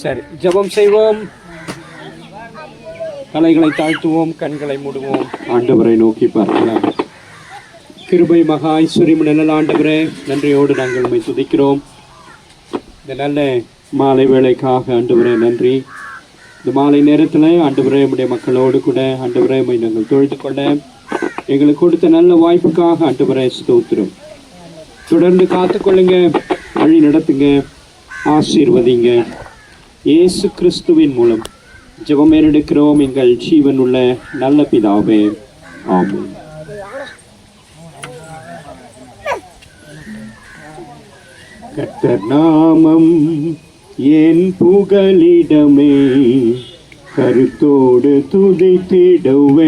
சரி, ஜெபம் செய்வோம். தலைகளை தாழ்த்துவோம், கண்களை மூடுவோம், ஆண்டவரை நோக்கி பார்க்கலாம். கிருபை மகா ஐஸ்வர்யம் நல்ல ஆண்டவரே, நன்றியோடு நாங்கள் உம்மை துதிக்கிறோம். இந்த நல்ல மாலை வேளைக்காக ஆண்டவரே நன்றி. இந்த மாலை நேரத்தில் ஆண்டவரே நம்முடைய மக்களோடு கூட ஆண்டவரே உம்மை நாங்கள் தொழுது கொள்ள எங்களுக்கு கொடுத்த நல்ல வாய்ப்புக்காக ஆண்டவரே ஸ்தோத்திரம். தொடர்ந்து காத்துக்கொள்ளுங்க, வழி நடத்துங்க, ஆசீர்வதிங்க. இயேசு கிறிஸ்துவின் மூலம் ஜெபம் ஏறெடுக்கிறோம் எங்கள் ஜீவன் உள்ள நல்ல பிதாவே, ஆமென். கர்த்தர் நாமம் என் புகலிடமே, கருத்தோடு துதித்திடுவேன்.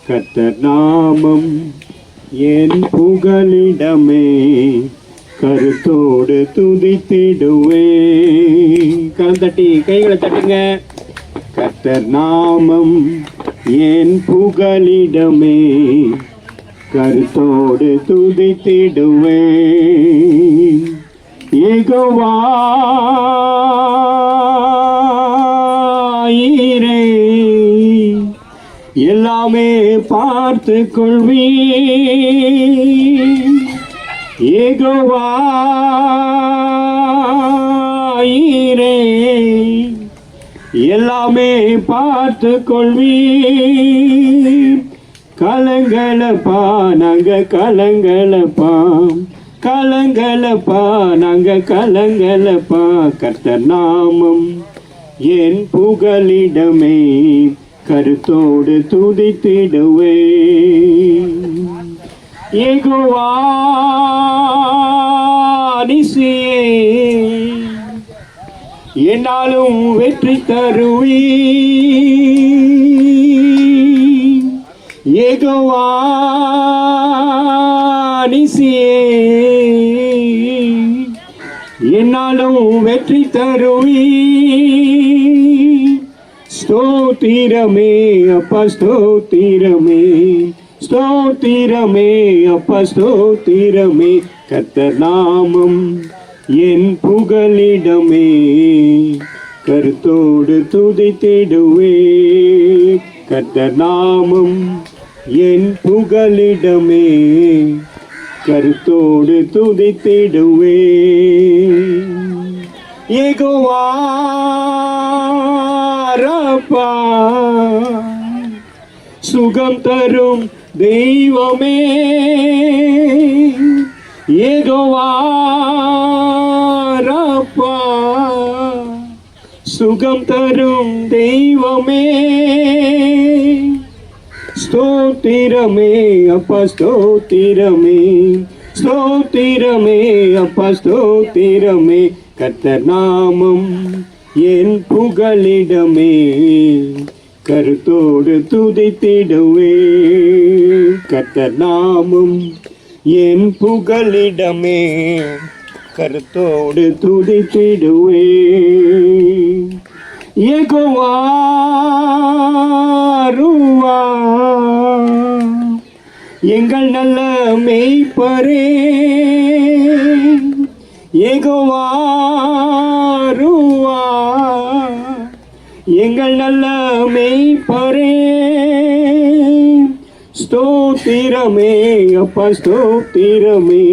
கர்த்தர் நாமம் என் புகலிடமே, கருத்தோடு துதித்திடுவேன். கரந்தட்டி கைகளை தட்டுங்க. கர்த்தர் நாமம் என் புகலிடமே, கருத்தோடு துதித்திடுவேன். யெகோவா ஈரே, எல்லாமே பார்த்து கொள்வீர். யெகோவா ஈரே, எல்லாமே பார்த்து கொள்வீர். கலங்களப்பா நாங்க கலங்களப்பா, கலங்களப்பா நாங்க கலங்களப்பா. கர்த்தர் நாமம் என் புகலிடமே, கருத்தோடு துதித்திடுவேன். யெகோவா நிசியே, என்னாலும் வெற்றி தருவீர். யெகோவா நிசியே, என்னாலும் வெற்றி தருவீர். ஸ்தோத்திரமே அப்பா ஸ்தோத்திரமே, ஸ்தோத்திரமே அப்பா ஸ்தோத்திரமே. கர்த்தர் நாமம் என் புகலிடமே, கருத்தோடு துதித்திடுவேன். கர்த்தர் நாமம் என் புகலிடமே, கருத்தோடு துதித்திடுவேன். யெகோவா ராபா, சுகம் தரும் தெய்வமே. யெகோவா ராபா, சுகம் தரும் தெய்வமே. ஸ்தோத்திரமே அப்பா ஸ்தோத்திரமே, ஸ்தோத்திரமே அப்பா ஸ்தோத்திரமே. கர்த்தர் நாமம் என் புகலிடமே, கருத்தோடு துதித்திடுவேன். கர்த்தர் நாமம் என் புகலிடமே, கருத்தோடு துதித்திடுவேன். யெகோவா ரூவா, எங்கள் நல்ல மேய்ப்பரே. யெகோவா ரூவா, எங்கள் நல்ல மேய்ப்பரே. ஸ்தோத்திரமே அப்பா ஸ்தோத்திரமே,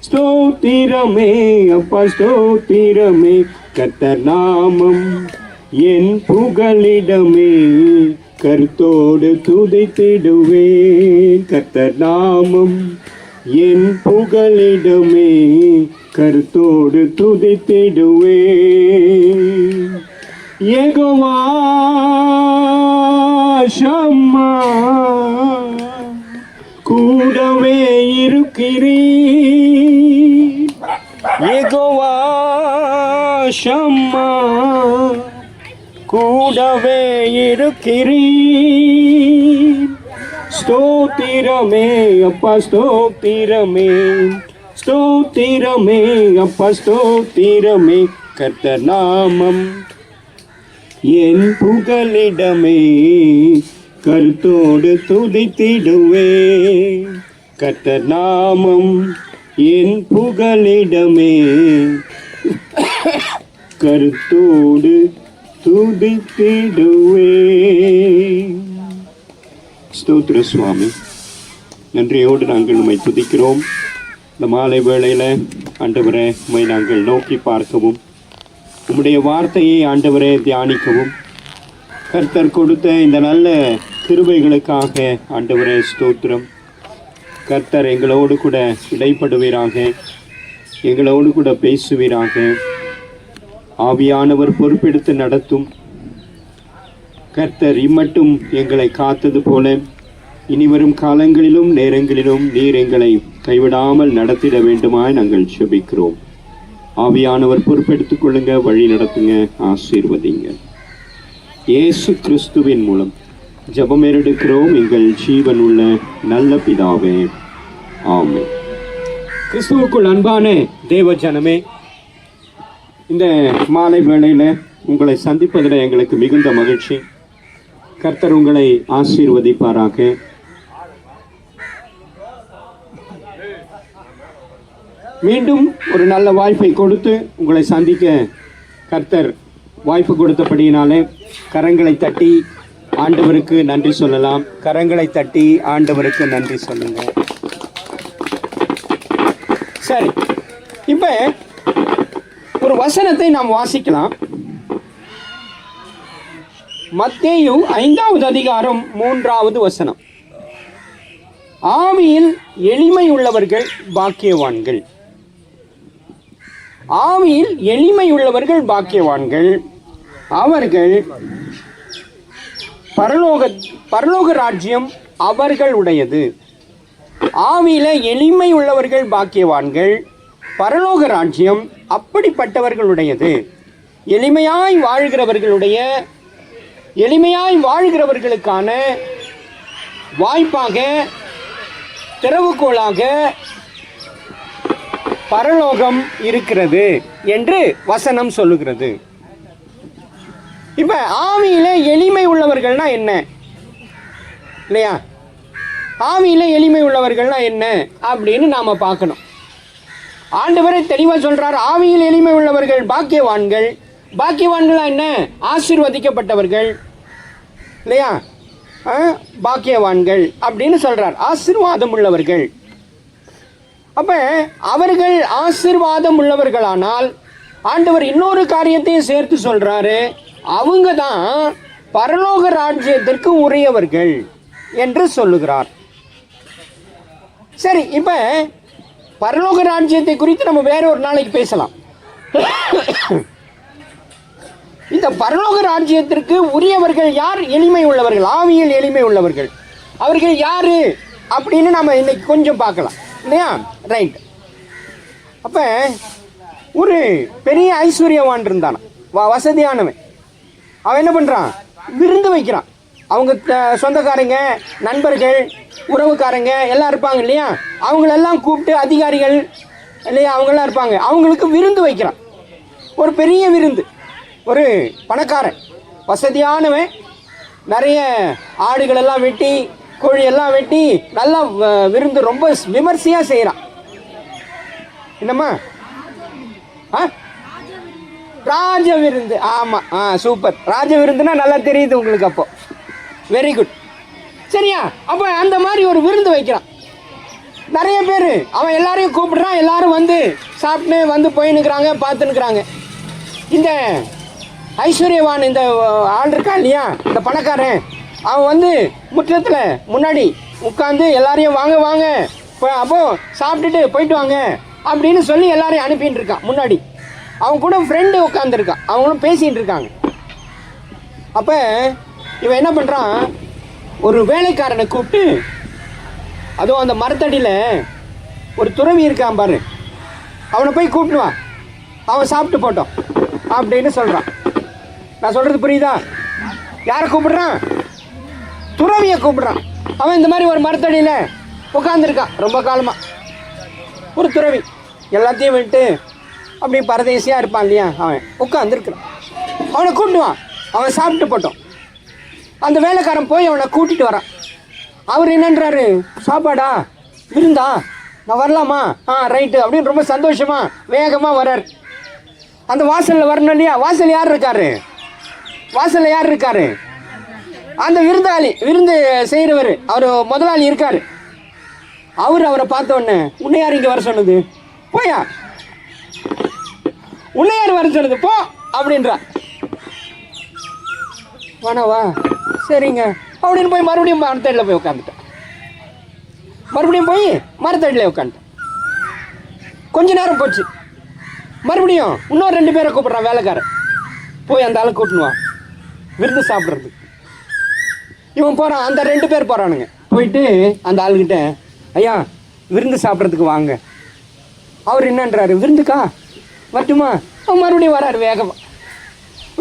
ஸ்தோத்திரமே அப்பா ஸ்தோத்திரமே. கர்த்தர் நாமம் என் புகலிடமே, கருத்தோடு துதித்திடுவேன். கர்த்தர் நாமம் என் புகலிடமே, கருத்தோடு துதித்திடுவேன். யெகோவா ஷம்மா, கூடவே இருக்கிறீர். யெகோவா ஷம்மா, கூடவே இருக்கிறீர். ஸ்தோத்திரமே அப்பா ஸ்தோத்திரமே, ஸ்தோத்திரமே அப்பா ஸ்தோத்திரமே. கர்த்தர் நாமம் என் புகலிடமே, கருத்தோடு துதித்திடுவேன். கர்த்தர் நாமம் என் புகலிடமே, கருத்தோடு துதித்திடுவே. ஸ்தோத்திர சுவாமி, நன்றியோடு நாங்கள் உம்மை துதிக்கிறோம். இந்த மாலை வேளையில் ஆண்டவரே உம்மை நாங்கள் நோக்கி பார்க்கவும், உம்முடைய வார்த்தையை ஆண்டவரே தியானிக்கவும், கர்த்தர் கொடுத்த இந்த நல்ல கிருபைகளுக்காக ஆண்டவரே ஸ்தோத்திரம். கர்த்தர் எங்களோடு கூட இடைப்படுவீராக, எங்களோடு கூட பேசுவீராக. ஆவியானவர் பொறுப்பெடுத்து நடத்தும். கர்த்தர் இம்மட்டும் எங்களை காத்தது போல இனிவரும் காலங்களிலும் நேரங்களிலும் நீர் எங்களை கைவிடாமல் நடத்திட வேண்டுமாய் நாங்கள் செபிக்கிறோம். ஆவியானவர் பொறுப்பெடுத்துக் கொள்ளுங்க, வழி நடத்துங்க, ஆசீர்வதிங்க. இயேசு கிறிஸ்துவின் மூலம் ஜெபம் எடுக்கிறோம் எங்கள் ஜீவன் உள்ள நல்ல பிதாவே, ஆமென். கிறிஸ்துவுக்குள் அன்பான தேவ ஜனமே, இந்த மாலை வேளையில் உங்களை சந்திப்பதில் எங்களுக்கு மிகுந்த மகிழ்ச்சி. கர்த்தர் உங்களை ஆசீர்வதிப்பாராக. மீண்டும் ஒரு நல்ல வாய்ப்பை கொடுத்து உங்களை சந்திக்க கர்த்தர் வாய்ப்பு கொடுத்தபடியினாலே கரங்களை தட்டி ஆண்டவருக்கு நன்றி சொல்லலாம். கரங்களை தட்டி ஆண்டவருக்கு நன்றி சொல்லுங்க. சரி, இப்ப ஒரு வசனத்தை நாம் வாசிக்கலாம். மத்தேயு 5வது அதிகாரம் 3வது வசனம். ஆவியில் எளிமை உள்ளவர்கள் பாக்கியவான்கள். ஆவியில் எளிமை உள்ளவர்கள் பாக்கியவான்கள், அவர்கள் பரலோக ராஜ்யம் அவர்களுடையது. ஆவியில எளிமை உள்ளவர்கள் பாக்கியவான்கள், பரலோக ராஜ்யம் அப்படிப்பட்டவர்களுடையது. எளிமையாய் வாழ்கிறவர்களுக்கான வாய்ப்பாக, திறவுகோலாக பரலோகம் இருக்கிறது என்று வசனம் சொல்லுகிறது. இப்ப ஆவியில எளிமை உள்ளவர்கள்னா என்ன இல்லையா? ஆவியில எளிமை உள்ளவர்கள்னா என்ன அப்படின்னு நாம பார்க்கணும். ஆண்டவரே தெளிவா சொல்றார், ஆவியில் எளிமை உள்ளவர்கள் பாக்கியவான்கள். பாக்கியவான்களா என்ன? ஆசீர்வதிக்கப்பட்டவர்கள் இல்லையா? பாக்கியவான்கள் அப்படின்னு சொல்றார், ஆசீர்வாதம் உள்ளவர்கள். அப்ப அவர்கள் ஆசீர்வாதம் உள்ளவர்களானால் ஆண்டவர் இன்னொரு காரியத்தையும் சேர்த்து சொல்றாரு, அவங்க தான் பரலோக ராஜ்யத்திற்கு உரியவர்கள் என்று சொல்லுகிறார். சரி, இப்ப பரலோக ராஜ்யத்தை குறித்து நம்ம வேற ஒரு நாளைக்கு பேசலாம். இந்த பரலோக ராஜ்யத்திற்கு உரியவர்கள் யார்? எளிமை உள்ளவர்கள், ஆவியில் எளிமை உள்ளவர்கள். அவர்கள் யாரு அப்படின்னு நம்ம இன்னைக்கு கொஞ்சம் பார்க்கலாம் இல்லையா? ரைட். அப்ப ஒரு பெரிய ஐஸ்வர்யவான் இருந்தான், வசதியானவன். அவன் என்ன பண்றான்? விருந்து வைக்கிறான். அவங்க சொந்தக்காரங்க, நண்பர்கள், உறவுக்காரங்க எல்லாம் இருப்பாங்க இல்லையா? அவங்களெல்லாம் கூப்பிட்டு, அதிகாரிகள் இல்லையா, அவங்கெல்லாம் இருப்பாங்க, அவங்களுக்கு விருந்து வைக்கிறான். ஒரு பெரிய விருந்து. ஒரு பணக்காரன், வசதியானவன், நிறைய ஆடுகள் எல்லாம் வெட்டி, கோழியெல்லாம் வெட்டி நல்லா விருந்து ரொம்ப விமர்சையா செய்யறான். என்னம்மா? ராஜ விருந்து. ஆமா, சூப்பர். ராஜ விருந்துனா நல்லா தெரியுது உங்களுக்கு. அப்போ வெரி குட். சரியா? அப்ப அந்த மாதிரி ஒரு விருந்து வைக்கிறான். நிறைய பேர், அவன் எல்லாரையும் கூப்பிடுறான். எல்லாரும் வந்து சாப்பிட்டு வந்து போயின்னுக்குறாங்க, பார்த்துன்னுக்குறாங்க. இந்த ஐஸ்வர்யவான், இந்த ஆள் இருக்கான் இல்லையா, இந்த பணக்காரன், அவன் வந்து முற்றத்தில் முன்னாடி உட்காந்து எல்லாரையும் வாங்க வாங்க, அப்போ சாப்பிட்டுட்டு போயிட்டு வாங்க அப்படின்னு சொல்லி எல்லாரையும் அனுப்பிட்டு இருக்கான். முன்னாடி அவன் கூட ஃப்ரெண்டு உட்காந்துருக்கான், அவங்களும் பேசிட்டு இருக்காங்க. அப்போ இவன் என்ன பண்ணுறான்? ஒரு வேலைக்காரனை கூப்பிட்டு, அதுவும் அந்த மரத்தடியில் ஒரு துறவி இருக்கான் பாரு, அவனை போய் கூப்பிடுவான், அவன் சாப்பிட்டு போட்டோம் அப்படின்னு சொல்கிறான். நான் சொல்கிறது புரியுதா? யாரை கூப்பிடுறான்? துறவியை கூப்பிடுறான். அவன் இந்த மாதிரி ஒரு மரத்தடியில் உட்காந்துருக்கான் ரொம்ப காலமாக. ஒரு துறவி எல்லாத்தையும் விட்டு அப்படி பரதேசியாக இருப்பான் இல்லையா, அவன் உட்காந்துருக்கிறான். அவனை கூப்பிடுவான், அவன் சாப்பிட்டு போட்டோம். அந்த வேலைக்காரன் போய் அவனை கூட்டிகிட்டு வரான். அவர் என்னன்றாரு? சாப்பாடா, விருந்தா, நான் வரலாமா? ரைட்டு அப்படின்னு ரொம்ப சந்தோஷமா வேகமாக வர்றார். அந்த வாசலில் வரணும் இல்லையா? வாசல் யார் இருக்காரு? வாசலில் யார் இருக்காரு? அந்த விருந்தாளி, விருந்து செய்கிறவர், அவர் முதலாளி இருக்கார். அவரை பார்த்த உடனே, உன்னை யார் இங்கே வர சொன்னது? போயா, உன்னை யார் வர சொன்னது? போ அப்படின்றா. வானவா, சரிங்க அப்படின்னு போய் மறுபடியும் மரத்தடியில் போய் உட்காந்துட்டேன். மறுபடியும் போய் மரத்தடியில் உட்காந்துட்டேன். கொஞ்ச நேரம் போச்சு. மறுபடியும் இன்னொரு 2 பேரை கூப்பிட்றான் வேலைக்காரன். போய் அந்த ஆளை கூட்டினுவான் விருந்து சாப்பிட்றது. இவன் போகிறான், அந்த 2 பேர் போகிறானுங்க. போயிட்டு அந்த ஆளுக்கிட்ட, ஐயா விருந்து சாப்பிட்றதுக்கு வாங்க. அவர் என்னன்றாரு, விருந்துக்கா வரட்டுமா? அவன் மறுபடியும் வர்றாரு,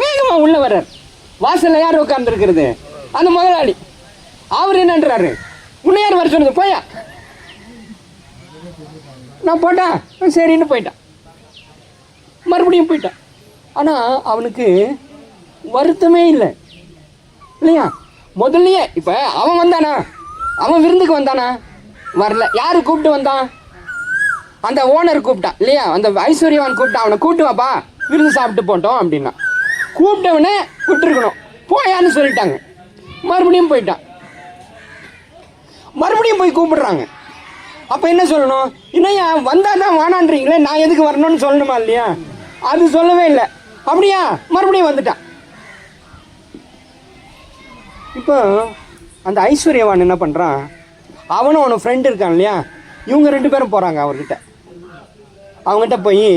வேகமாக உள்ளே வர்றார். வாசலில் யார் உட்காந்துருக்கிறது? அந்த முதலாளி. அவர் என்னன்றாரு, உன்னை யார் வர சொன்னது? போயா. நான் போட்டான், சரின்னு போயிட்டான். மறுபடியும் போயிட்டான். ஆனால் அவனுக்கு வருத்தமே இல்லை இல்லையா? முதல்லையே இப்போ அவன் வந்தானா? அவன் விருந்துக்கு வந்தானா? வரல. யாரு கூப்பிட்டு வந்தான்? அந்த ஓனர் கூப்பிட்டான் இல்லையா? அந்த ஐஸ்வர்யவான் கூப்பிட்டான். அவனை கூப்பிட்டு வாப்பா, விருந்து சாப்பிட்டு போட்டோம் அப்படின்னா. கூப்பிட்டவனே விட்டுருக்கணும். போயான்னு சொல்லிட்டாங்க. மறுபடியும் போயிட்டான். மறுபடியும் போய் கூப்பிடுறாங்க. அப்போ என்ன சொல்லணும்? இன்னையா வந்தால் தான் வானான்றீங்களே, நான் எதுக்கு வரணும்னு சொல்லணுமா இல்லையா? அது சொல்லவே இல்லை. அப்படியா? மறுபடியும் வந்துட்டான். இப்போ அந்த ஐஸ்வர்யவான் என்ன பண்ணுறான்? அவனும் அவனு ஃப்ரெண்டு இருக்கான் இல்லையா? இவங்க 2 பேரும் போகிறாங்க அவர்கிட்ட. அவங்ககிட்ட போய்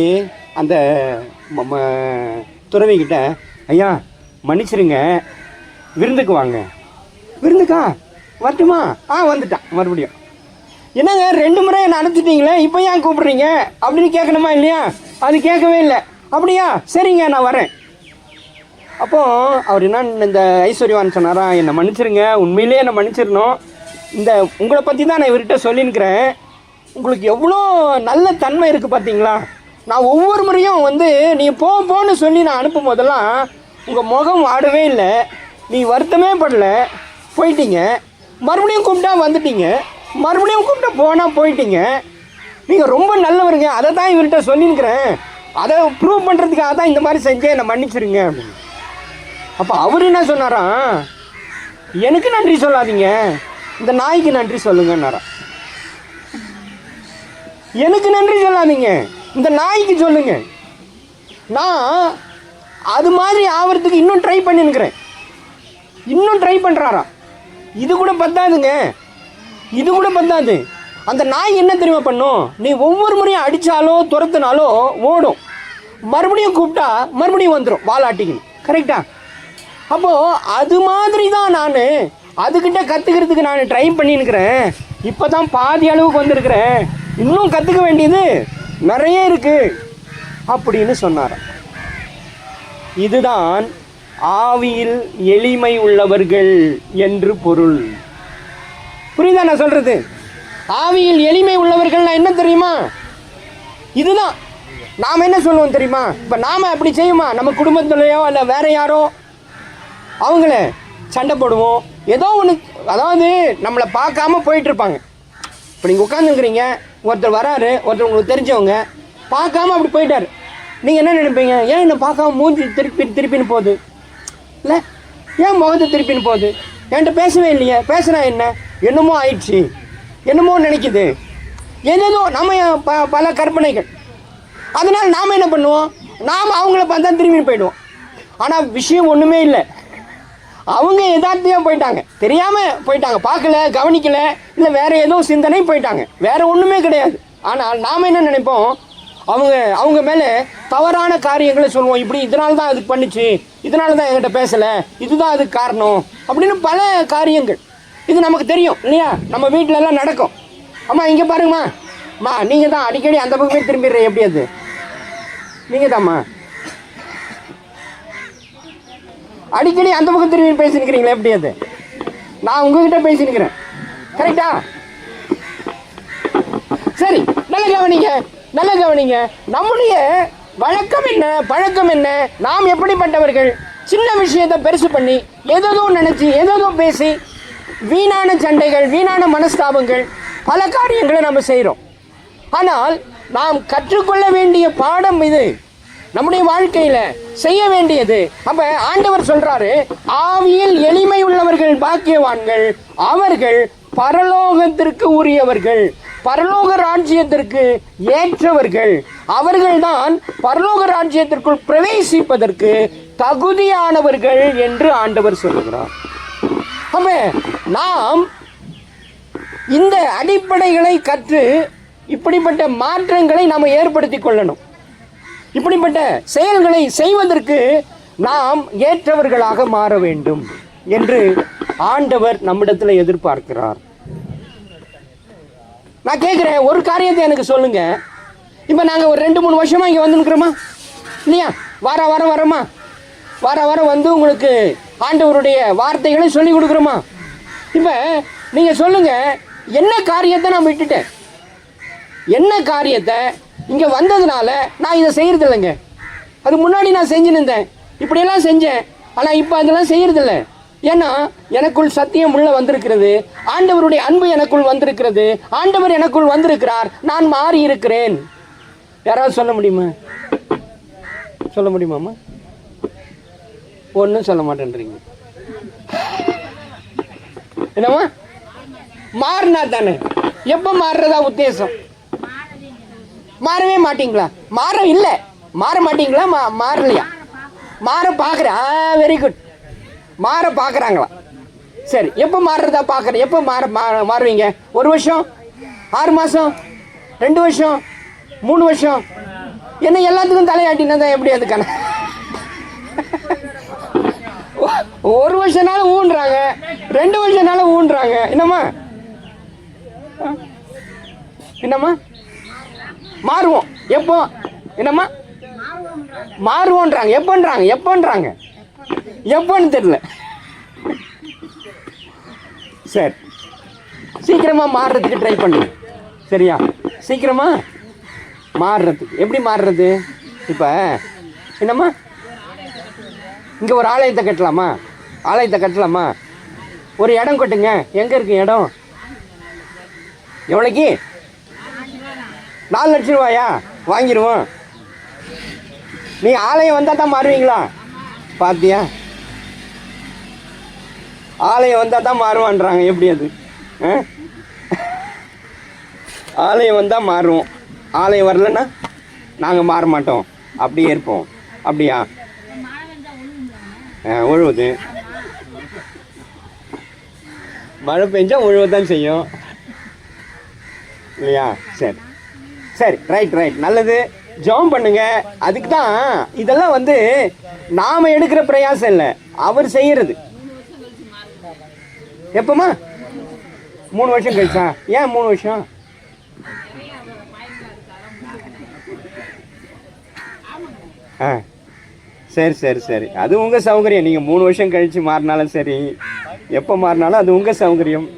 அந்த துறவிக்கிட்ட, ஐயா மன்னிச்சிருங்க, விருந்துக்கு வாங்க. விருந்துக்கா வரட்டுமா? வந்துட்டான். மறுபடியும் என்னங்க 2 முறை என்ன அனுப்பிச்சிட்டீங்களே, இப்போ ஏன் கூப்பிட்றீங்க அப்படின்னு கேட்கணுமா இல்லையா? அது கேட்கவே இல்லை. அப்படியா, சரிங்க நான் வரேன். அப்போது அவர் என்ன, இந்த ஐஸ்வர்யவான் சொன்னாரா, என்னை மன்னிச்சிருங்க, உண்மையிலே என்னை மன்னிச்சிடணும். இந்த உங்களை பற்றி தான் நான் இவர்கிட்ட சொல்லியிருக்கிறேன். உங்களுக்கு எவ்வளோ நல்ல தன்மை இருக்குது பார்த்தீங்களா? நான் ஒவ்வொரு முறையும் நீங்கள் போன்னு சொல்லி நான் அனுப்பும் போதெல்லாம் உங்கள் முகம் வாடவே இல்லை, நீ வருத்தமே படலை, போயிட்டீங்க. மறுபடியும் கூப்பிட்டா வந்துட்டீங்க, மறுபடியும் கூப்பிட்டா போனால் போயிட்டீங்க. நீங்கள் ரொம்ப நல்லவருங்க, அதை தான் இவர்கிட்ட சொல்லியிருக்கிறேன். அதை ப்ரூவ் பண்ணுறதுக்காக தான் இந்த மாதிரி செஞ்சேன், என்னை மன்னிச்சிருங்க அப்படின்னு. அப்போ அவர் என்ன சொன்னாராம், எனக்கு நன்றி சொல்லாதீங்க, இந்த நாய்க்கு நன்றி சொல்லுங்கன்னாரா. எனக்கு நன்றி சொல்லாதீங்க, இந்த நாய்க்கு சொல்லுங்க. நான் அது மாதிரி ஆகிறதுக்கு இன்னும் ட்ரை பண்ணிருக்கிறேன். இன்னும் ட்ரை பண்ணுறாராம். இது கூட பத்தாதுங்க, இது கூட பத்தாது. அந்த நாய் என்ன தெரியுமா பண்ணும்? நீ ஒவ்வொரு முறையும் அடித்தாலோ துரத்துனாலோ ஓடும், மறுபடியும் கூப்பிட்டா மறுபடியும் வந்துடும் வாலாட்டிக்கணும். கரெக்டா? அப்போது அது மாதிரி தான் நான் அதுக்கிட்ட கற்றுக்கிறதுக்கு நான் ட்ரை பண்ணியிருக்கிறேன். இப்போ தான் பாதி அளவுக்கு வந்திருக்கிறேன், இன்னும் கற்றுக்க வேண்டியது நிறைய இருக்குது அப்படின்னு சொன்னார். இதுதான் ஆவியில் எளிமை உள்ளவர்கள் என்று பொருள். புரியுதா நான் சொல்கிறது? ஆவியில் எளிமை உள்ளவர்கள்னா என்ன தெரியுமா? இதுதான். நாம் என்ன சொல்லுவோம் தெரியுமா? இப்போ நாம் அப்படி செய்யுமா? நம்ம குடும்பத்துலையோ இல்லை வேற யாரோ அவங்கள சண்டை போடுவோம், ஏதோ ஒன்று. அதாவது நம்மளை பார்க்காம போயிட்டுருப்பாங்க. இப்போ நீங்கள் உட்காந்துருக்குறீங்க, ஒருத்தர் வராரு, ஒருத்தர் உங்களுக்கு தெரிஞ்சவங்க, பார்க்காம அப்படி போயிட்டார். நீங்கள் என்ன நினைப்பீங்க? ஏன் என்னை பார்க்காம மூஞ்சி திருப்பின்னு போகுது, இல்லை ஏன் முகத்தை திருப்பின்னு போகுது, என்கிட்ட பேசவே இல்லையே, பேசுனா என்ன, என்னமோ ஆயிடுச்சு, என்னமோ நினைக்குது, ஏதேதோ நம்ம பல கற்பனைகள். அதனால் நாம் என்ன பண்ணுவோம்? நாம் அவங்கள பார்த்தா திரும்பி போயிடுவோம். ஆனால் விஷயம் ஒன்றுமே இல்லை, அவங்க யதார்த்தமாக போயிட்டாங்க, தெரியாமல் போயிட்டாங்க, பார்க்கல, கவனிக்கலை, இல்லை வேறு ஏதோ சிந்தனை போயிட்டாங்க, வேறு ஒன்றுமே கிடையாது. ஆனால் நாம் என்ன நினைப்போம்? அவங்க மேலே தவறான காரியங்களை சொல்லுவோம். இப்படி இதனால தான் அதுக்கு பண்ணிச்சு, இதனால தான் என்கிட்ட பேசலை, இதுதான் அதுக்கு காரணம் அப்படின்னு பல காரியங்கள். இது நமக்கு தெரியும் இல்லையா? நம்ம வீட்டிலலாம் நடக்கும். அம்மா இங்கே பாருங்கம்மா, நீங்கள் தான் அடிக்கடி அந்த பக்கமே திரும்பிடுற, எப்படி அது நீங்கள் தான்மா அடிக்கடி அந்த பக்கம் திரும்பி பேசினுக்கிறீங்களா, எப்படி அது நான் உங்ககிட்ட பேசினுக்கிறேன். கரெக்டா? சரி, நல்ல கவனிங்க. நம்முடைய வழக்கம் என்ன, பழக்கம் என்ன, நாம் எப்படிப்பட்டவர்கள்? சின்ன விஷயத்தை பெருசு பண்ணி ஏதோ நினச்சி ஏதோ பேசி வீணான சண்டைகள், வீணான மனஸ்தாபங்கள், பல காரியங்களை நம்ம செய்கிறோம். ஆனால் நாம் கற்றுக்கொள்ள வேண்டிய பாடம் இது. நம்முடைய வாழ்க்கையில செய்ய வேண்டியது. அப்ப ஆண்டவர் சொல்றாரு, ஆவியில் எளிமை உள்ளவர்கள் பாக்கியவான்கள், அவர்கள் பரலோகத்திற்கு உரியவர்கள், பரலோக ராஜ்யத்திற்கு ஏற்றவர்கள், அவர்கள்தான் பரலோக ராஜ்யத்திற்குள் பிரவேசிப்பதற்கு தகுதியானவர்கள் என்று ஆண்டவர் சொல்லுகிறார். அப்ப நாம் இந்த அடிப்படைகளை கற்று இப்படிப்பட்ட மாற்றங்களை நாம் ஏற்படுத்திக் கொள்ளணும். இப்படிப்பட்ட செயல்களை செய்வதற்கு நாம் ஏற்றவர்களாக மாற வேண்டும் என்று ஆண்டவர் நம்மிடத்தில் எதிர்பார்க்கிறார். நான் கேட்கிறேன், ஒரு காரியத்தை எனக்கு சொல்லுங்க. இப்ப நாங்க ஒரு 2-3 வருஷமா இங்க வந்து நிற்கிறோமா இல்லையா? வாரம் வரோமா? வாரம் வந்து உங்களுக்கு ஆண்டவருடைய வார்த்தைகளை சொல்லி கொடுக்குறோமா? இப்ப நீங்க சொல்லுங்க, என்ன காரியத்தை நான் விட்டுட்டேன்? என்ன காரியத்தை இங்க வந்ததுனால நான் இதை செய்யறது இல்லைங்க? அது முன்னாடி நான் செஞ்சுன்னு இருந்தேன், இப்படியெல்லாம் செஞ்சேன், ஆனா இப்ப அதெல்லாம் செய்யறது இல்லை. ஏன்னா எனக்குள் சத்தியம் உள்ள வந்திருக்கிறது, ஆண்டவருடைய அன்பு எனக்குள் வந்திருக்கிறது, ஆண்டவர் எனக்குள் வந்திருக்கிறார், நான் மாறி இருக்கிறேன். யாராவது சொல்ல முடியுமா? சொல்ல முடியுமாமா? ஒன்னும் சொல்ல மாட்டேன்றீங்க. என்னமா? மாறினா தானே. எப்ப மாறுறதா உத்தேசம்? மாறவே மாட்டீங்களா? மாற இல்லை, மாற மாட்டீங்களா? மாறலையா? மாற பார்க்குற. Very good. மாற பார்க்குறாங்களா? சரி, எப்போ மாறுறதா பார்க்குறேன். எப்போ மாறுவீங்க? 1 வருஷம், 6 மாதம், 2 வருஷம், 3 வருஷம்? என்ன எல்லாத்துக்கும் தலையாட்டினா தான் எப்படி அதுக்கான? 1 வருஷம்னாலும் ஊன்றாங்க, 2 வருஷம்னாலும் ஊன்றாங்க. என்னம்மா மாறுவோம். எப்போ? என்னம்மா மாறுவோன்றாங்க. எப்போன்றாங்க எப்போன்னு தெரியல. சரி, சீக்கிரமா மாறுறதுக்கு ட்ரை பண்ணுங்க. சரியா? சீக்கிரமா மாறுறதுக்கு எப்படி மாறுறது? இப்ப என்னம்மா, இங்க ஒரு ஆலயத்தை கட்டலாமா? ஒரு இடம் கட்டுங்க. எங்க இருக்கு இடம்? எவ்வளோக்கு? 4 லட்சம் ரூபாயா? வாங்கிடுவோம். நீ ஆலயம் வந்தால் தான் மாறுவீங்களா? பார்த்தியா? ஆலயம் வந்தால் தான் மாறுவான்றாங்க. எப்படி அது? ஆலயம் வந்தால் மாறுவோம், ஆலயம் வரலன்னா நாங்கள் மாற மாட்டோம், அப்படியே இருப்போம். அப்படியா? ஒழுவுது. மழை பெஞ்சா ஒழுவதான் செய்யும் இல்லையா? சரி, ரைட், நல்லது. ஜெபம் பண்ணுங்க. அதுக்கு தான் இதெல்லாம் வந்து நாம எடுக்கிற பிரயாசம் இல்லை, அவர் செய்யறது. எப்பமா? 3 வருஷம் கழிச்சா? ஏன் 3 வருஷம்? சரி, அது உங்க சௌகரியம். நீங்க 3 வருஷம் கழிச்சு மாறினாலும் சரி, எப்போ மாறினாலும் அது உங்க சௌகரியம்.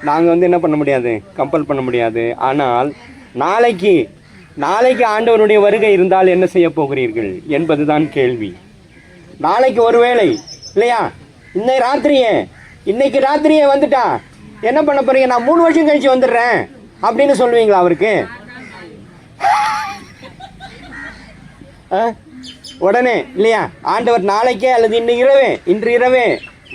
நாங்கள் வந்து என்ன பண்ண முடியாது, கம்பல் பண்ண முடியாது. ஆனால் நாளைக்கு ஆண்டவருடைய வருகை இருந்தால் என்ன செய்ய போகிறீர்கள் என்பதுதான் கேள்வி. நாளைக்கு ஒருவேளை இல்லையா, இன்னைக்கு ராத்திரியே வந்துட்டா என்ன பண்ண போறீங்க? நான் 3 வருஷம் கழிச்சு வந்துடுறேன் அப்படின்னு சொல்லுவீங்களா அவருக்கு? உடனே இல்லையா? ஆண்டவர் நாளைக்கே அல்லது இன்று இரவே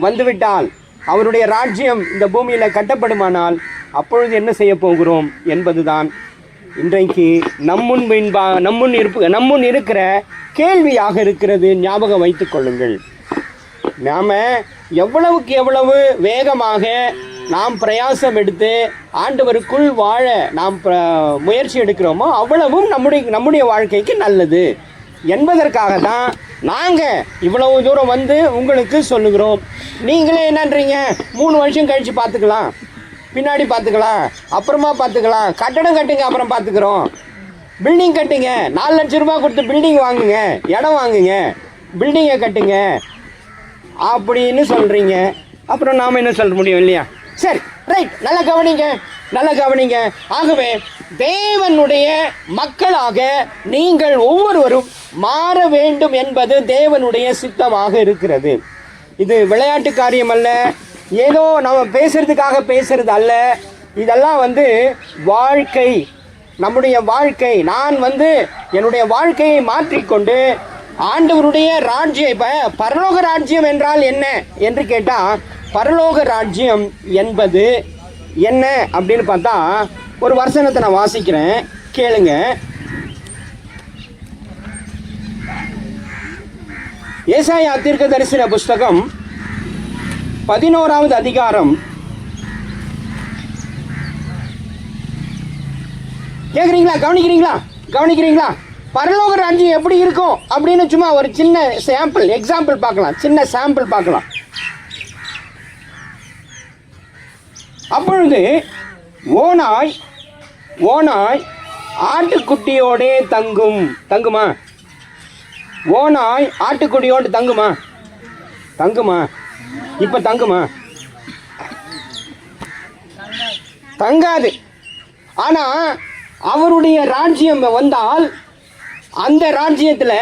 வந்துவிட்டால், அவருடைய ராஜ்யம் இந்த பூமியில கட்டப்படுமானால் அப்பொழுது என்ன செய்ய போகிறோம் என்பதுதான் இன்றைக்கு நம்முன் இருக்கிற கேள்வியாக இருக்கிறது. ஞாபகம் வைத்துக் கொள்ளுங்கள். நாம எவ்வளவுக்கு எவ்வளவு வேகமாக நாம் பிரயாசம் எடுத்து ஆண்டவருக்குள் வாழ நாம் முயற்சி எடுக்கிறோமோ அவ்வளவும் நம்முடைய வாழ்க்கைக்கு நல்லது என்பதற்காக தான் நாங்கள் இவ்வளவு தூரம் வந்து உங்களுக்கு சொல்லுகிறோம். நீங்களே என்னன்றீங்க? 3 வருஷம் கழித்து பார்த்துக்கலாம், பின்னாடி பார்த்துக்கலாம், அப்புறமா பார்த்துக்கலாம், கட்டடம் கட்டுங்க, அப்புறம் பார்த்துக்கிறோம், பில்டிங் கட்டுங்க, 4 லட்சம் ரூபாய் கொடுத்து பில்டிங் வாங்குங்க, இடம் வாங்குங்க, பில்டிங்கை கட்டுங்க அப்படின்னு சொல்கிறீங்க. அப்புறம் நாம் என்ன சொல்ல முடியும் இல்லையா? சரி, ரைட், நல்லா கவனிங்க. ஆகவே தேவனுடைய மக்களாக நீங்கள் ஒவ்வொருவரும் மாற வேண்டும் என்பது தேவனுடைய சித்தமாக இருக்கிறது. இது விளையாட்டு காரியம் அல்ல, ஏதோ நம்ம பேசுறதுக்காக பேசுறது அல்ல. இதெல்லாம் வந்து வாழ்க்கை, நம்முடைய வாழ்க்கை, நான் என்னுடைய வாழ்க்கையை மாற்றிக்கொண்டு ஆண்டவருடைய ராஜ்யம், இப்போ பரலோக ராஜ்யம் என்றால் என்ன என்று கேட்டால், பரலோக ராஜ்யம் என்பது என்ன அப்படின்னு பார்த்தா, ஒரு வசனத்தை நான் வாசிக்கிறேன், கேளுங்க. ஏசாயா தீர்க்கதரிசன புஸ்தகம் 11வது அதிகாரம். கேட்குறீங்களா? கவனிக்கிறீங்களா? பரலோக ராஜ்யம் எப்படி இருக்கும் அப்படின்னு சும்மா ஒரு சின்ன எக்ஸாம்பிள் பார்க்கலாம், சின்ன சாம்பிள் பார்க்கலாம். அப்பொழுது ஓநாய் ஆட்டுக்குட்டியோடே தங்குமா? ஓநாய் ஆட்டுக்குட்டியோடு தங்குமா? இப்ப தங்குமா? தங்காது. ஆனா அவருடைய ராஜ்யம் வந்தால், அந்த ராஜ்யத்தில்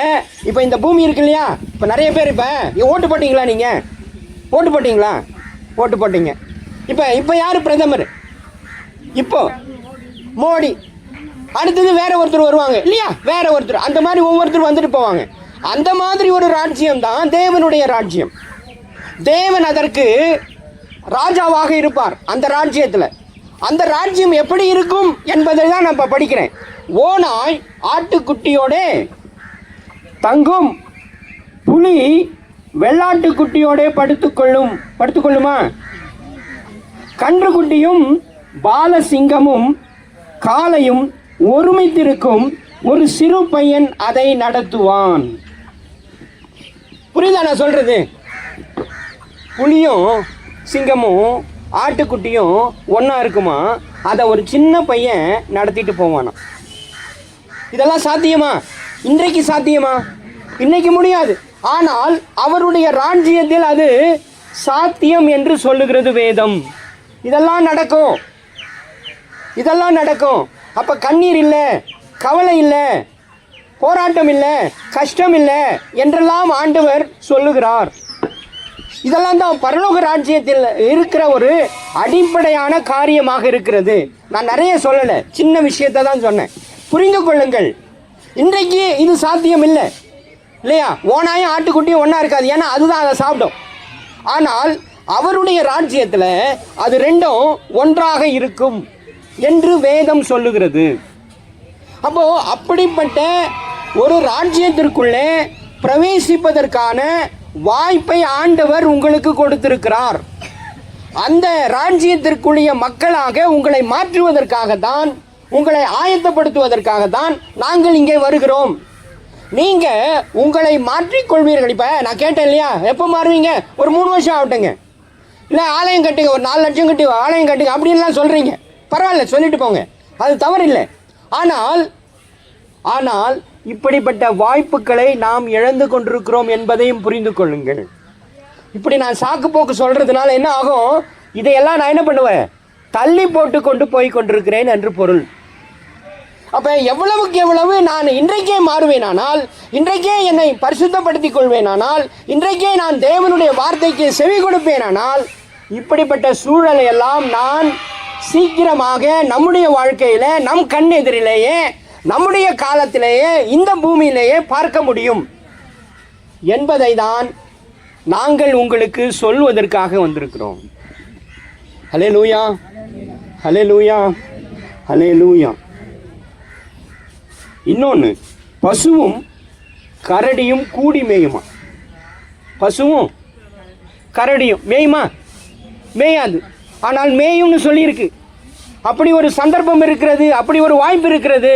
இப்போ இந்த பூமி இருக்கு இல்லையா, இப்போ நிறைய பேர் இப்போ ஓட்டு போட்டிங்களா? நீங்கள் ஓட்டு போட்டீங்க. இப்போ யார் பிரதமர்? இப்போ மோடி. அடுத்தது வேற ஒருத்தர் வருவாங்க இல்லையா, வேற ஒருத்தர். அந்த மாதிரி ஒவ்வொருத்தர் வந்துட்டு போவாங்க. அந்த மாதிரி ஒரு ராஜ்யம் தான் தேவனுடைய ராஜ்யம். தேவன் அதற்கு ராஜாவாக இருப்பார். அந்த ராஜ்யத்தில் அந்த ராஜ்யம் எப்படி இருக்கும் என்பதை தான் நான் இப்போ படிக்கிறேன். ஓநாய் ஆட்டுக்குட்டியோட தங்கும், புலி வெள்ளாட்டுக்குட்டியோட படுத்துக்கொள்ளுமா? கன்றுக்குட்டியும் பாலசிங்கமும் காளையும் ஒருமித்திருக்கும், ஒரு சிறு பையன் அதை நடத்துவான். புரியுதா நான் சொல்றது? புலியும் சிங்கமும் ஆட்டுக்குட்டியும் ஒன்றா இருக்குமா, அதை ஒரு சின்ன பையன் நடத்திட்டு போவானா. இதெல்லாம் சாத்தியமா? இன்றைக்கு சாத்தியமா? இன்னைக்கு முடியாது. ஆனால் அவருடைய ராஜ்யத்தில் அது சாத்தியம் என்று சொல்லுகிறது வேதம். இதெல்லாம் நடக்கும். அப்ப கண்ணீர் இல்லை, கவலை இல்லை, போராட்டம் இல்லை, கஷ்டம் இல்லை என்றெல்லாம் ஆண்டவர் சொல்லுகிறார். இதெல்லாம் தான் பரலோக ராஜ்யத்தில் இருக்கிற ஒரு அடிப்படையான காரியமாக இருக்கிறது. நான் நிறைய சொல்லலை, சின்ன விஷயத்தை தான் சொன்னேன். புரிந்து கொள்ளுங்கள். இன்றைக்கு இது சாத்தியம் இல்லை இல்லையா? ஓனாயும் ஆட்டுக்குட்டியும் ஒன்றா இருக்காது, ஏன்னா அதுதான் அதை சாப்பிடும். ஆனால் அவருடைய ராஜ்யத்தில் அது ரெண்டும் ஒன்றாக இருக்கும் என்று வேதம் சொல்லுகிறது. அப்போ அப்படிப்பட்ட ஒரு ராஜ்யத்திற்குள்ளே பிரவேசிப்பதற்கான வாய்ப்பை ஆண்டவர் உங்களுக்கு கொடுத்திருக்கிறார். அந்த ராஜ்யத்திற்குரிய மக்களாக உங்களை மாற்றுவதற்காகத்தான், உங்களை ஆயத்தப்படுத்துவதற்காகத்தான் நாங்கள் இங்கே வருகிறோம். நீங்க உங்களை மாற்றிக்கொள்வீர்கள். இப்ப நான் கேட்டேன் இல்லையா, எப்போ மாறுவீங்க? ஒரு 3 வருஷம் ஆகட்டுங்க, இல்லை ஆலயம் கட்டுங்க, ஒரு 4 லட்சம் கட்டி ஆலயம் கட்டுங்க அப்படின்லாம் சொல்றீங்க. பரவாயில்ல, சொல்லிட்டு போங்க, அது தவறில்லை. ஆனால் இப்படிப்பட்ட வாய்ப்புகளை நாம் இழந்து கொண்டிருக்கிறோம் என்பதையும் புரிந்து கொள்ளுங்கள். இப்படி நான் சாக்கு போக்கு சொல்றதுனால என்ன ஆகும்? இதையெல்லாம் நான் என்ன பண்ணுவேன்? தள்ளி போட்டு கொண்டு போய் கொண்டிருக்கிறேன் என்று பொருள். அப்ப எவ்வளவுக்கு எவ்வளவு நான் இன்றைக்கே மாறுவேனானால், இன்றைக்கே என்னை பரிசுத்தப்படுத்திக் கொள்வேனானால், இன்றைக்கே நான் தேவனுடைய வார்த்தைக்கு செவி கொடுப்பேனானால், இப்படிப்பட்ட சூழலை எல்லாம் நான் சீக்கிரமாக நம்முடைய வாழ்க்கையில, நம் கண் எதிரிலேயே, நம்முடைய காலத்திலேயே, இந்த பூமியிலேயே பார்க்க முடியும் என்பதை தான் நாங்கள் உங்களுக்கு சொல்வதற்காக வந்திருக்கிறோம். ஹல்லேலூயா, ஹல்லேலூயா, ஹல்லேலூயா. இன்னொன்று, பசுவும் கரடியும் கூடி மேயுமா? பசுவும் கரடியும் மேயுமா? மேயாது. ஆனால் மேயும்னு சொல்லியிருக்கு. அப்படி ஒரு சந்தர்ப்பம் இருக்கிறது, அப்படி ஒரு வாய்ப்பு இருக்கிறது.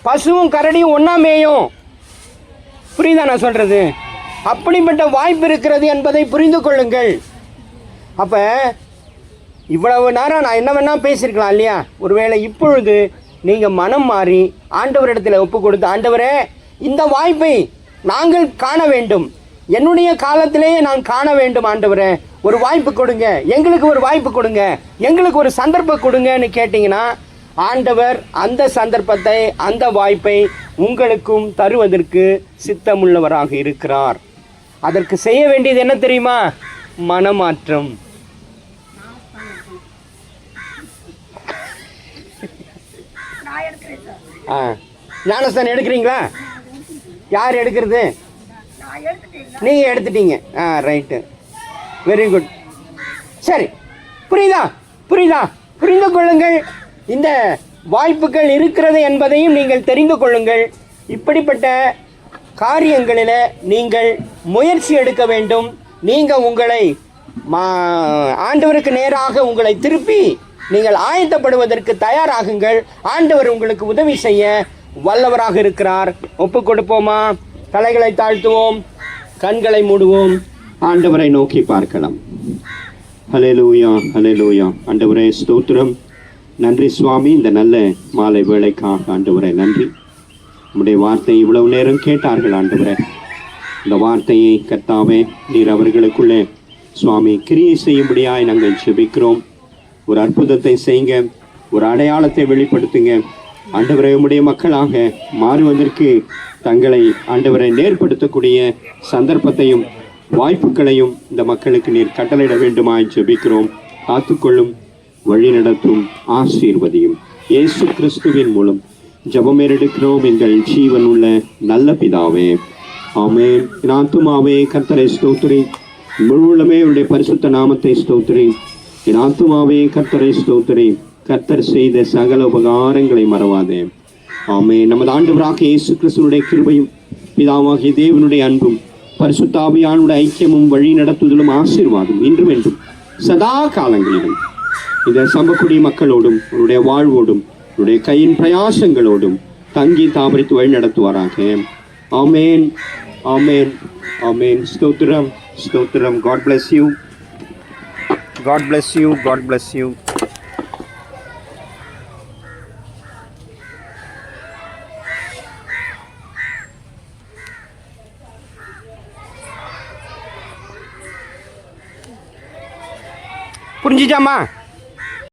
பசுவும் கரடியும் ஒன்றா மேயும். புரியுதா நான் சொல்றது? அப்படிப்பட்ட வாய்ப்பு இருக்கிறது என்பதை புரிந்து கொள்ளுங்கள். அப்ப இவ்வளவு நேரம் நான் என்ன வேணா பேசியிருக்கலாம் இல்லையா? ஒருவேளை இப்பொழுது நீங்க மனம் மாறி ஆண்டவரிடத்தில் ஒப்பு கொடுத்து, ஆண்டவரே இந்த வாய்ப்பை நாங்கள் காண வேண்டும், என்னுடைய காலத்திலேயே நான் காண வேண்டும், ஆண்டவரே ஒரு வாய்ப்பு கொடுங்க, எங்களுக்கு ஒரு வாய்ப்பு கொடுங்க, எங்களுக்கு ஒரு சந்தர்ப்பம் கொடுங்கன்னு கேட்டீங்கன்னா, ஆண்டவர் அந்த சந்தர்ப்பத்தை, அந்த வாய்ப்பை உங்களுக்கும் தருவதற்கு சித்தமுள்ளவராக இருக்கிறார். அதற்கு செய்ய வேண்டியது என்ன தெரியுமா? மனமாற்றம். ஆ, ஞானஸ்தானம் எடுக்கிறீங்களா? யார் எடுக்கிறது? நீங்கள் எடுத்துட்டீங்க. ஆ, ரைட்டு, வெரி குட். சரி, புரியுதா? புரிந்து கொள்ளுங்கள். இந்த வாய்ப்புகள் இருக்கிறது என்பதையும் நீங்கள் தெரிந்து கொள்ளுங்கள். இப்படிப்பட்ட காரியங்களில் நீங்கள் முயற்சி எடுக்க வேண்டும். நீங்கள் உங்களை ஆண்டவருக்கு நேராக உங்களை திருப்பி நீங்கள் ஆயத்தப்படுவதற்கு தயாராகுங்கள். ஆண்டவர் உங்களுக்கு உதவி செய்ய வல்லவராக இருக்கிறார். ஒப்பு கொடுப்போமா? தலைகளை தாழ்த்துவோம், கண்களை மூடுவோம், ஆண்டவரை நோக்கி பார்க்கலாம். ஹல்லேலூயா, ஹல்லேலூயா. ஆண்டவரே ஸ்தோத்திரம். நன்றி சுவாமி, இந்த நல்ல மாலை வேளைக்காக ஆண்டவரே நன்றி. நம்முடைய வார்த்தையை இவ்வளவு நேரம் கேட்டார்கள் ஆண்டவரே. இந்த வார்த்தையை கர்த்தாவே நீர் அவர்களுக்குள்ளே சுவாமி கிரியை செய்யும்படியாய் நாங்கள் ஜெபிக்கிறோம். ஒரு அற்புதத்தை செய்யுங்க, ஒரு அடையாளத்தை வெளிப்படுத்துங்க ஆண்டவரை. உம்முடைய மக்களாக மாறுவதற்கு தங்களை ஆண்டவரை நேர்படுத்தக்கூடிய சந்தர்ப்பத்தையும் வாய்ப்புகளையும் இந்த மக்களுக்கு நீர் கட்டளையிட வேண்டுமாய் ஜெபிக்கிறோம். காத்துக்கொள்ளும், வழி நடத்தும், ஆசீர்வதியும். இயேசு கிறிஸ்துவின் மூலம் ஜெபமேறெடுக்கிறோம் எங்கள் ஜீவன் உள்ள நல்ல பிதாவே, ஆமென். என் ஆத்துமாவே கர்த்தரை ஸ்தோத்திரி, முழுவதுமே உடைய பரிசுத்த நாமத்தை ஸ்தோத்திரி. என் ஆத்துமாவே கர்த்தரை ஸ்தோத்திரி, கர்த்தர் செய்த சகல உபகாரங்களை மறவாதே. ஆமென். நமது ஆண்டவராக இயேசு கிறிஸ்துவினுடைய கிருபையும் பிதாவாகிய தேவனுடைய அன்பும் பரிசுத்த ஆவியானுடைய ஐக்கியமும் வழி நடத்துதலும் ஆசீர்வாதம் இன்றும் என்றும் சதா காலங்களிலும் இந்த சம்பக்கூடிய மக்களோடும் உன்னுடைய வாழ்வோடும் உன்னுடைய கையின் பிரயாசங்களோடும் தங்கி தாபரித்து வழி நடத்துவாராக. ஆமென், ஆமென், ஆமென். ஸ்தோத்திரம், ஸ்தோத்திரம். God bless you. God bless you. God bless you. புரிஞ்சுச்சாம்மா?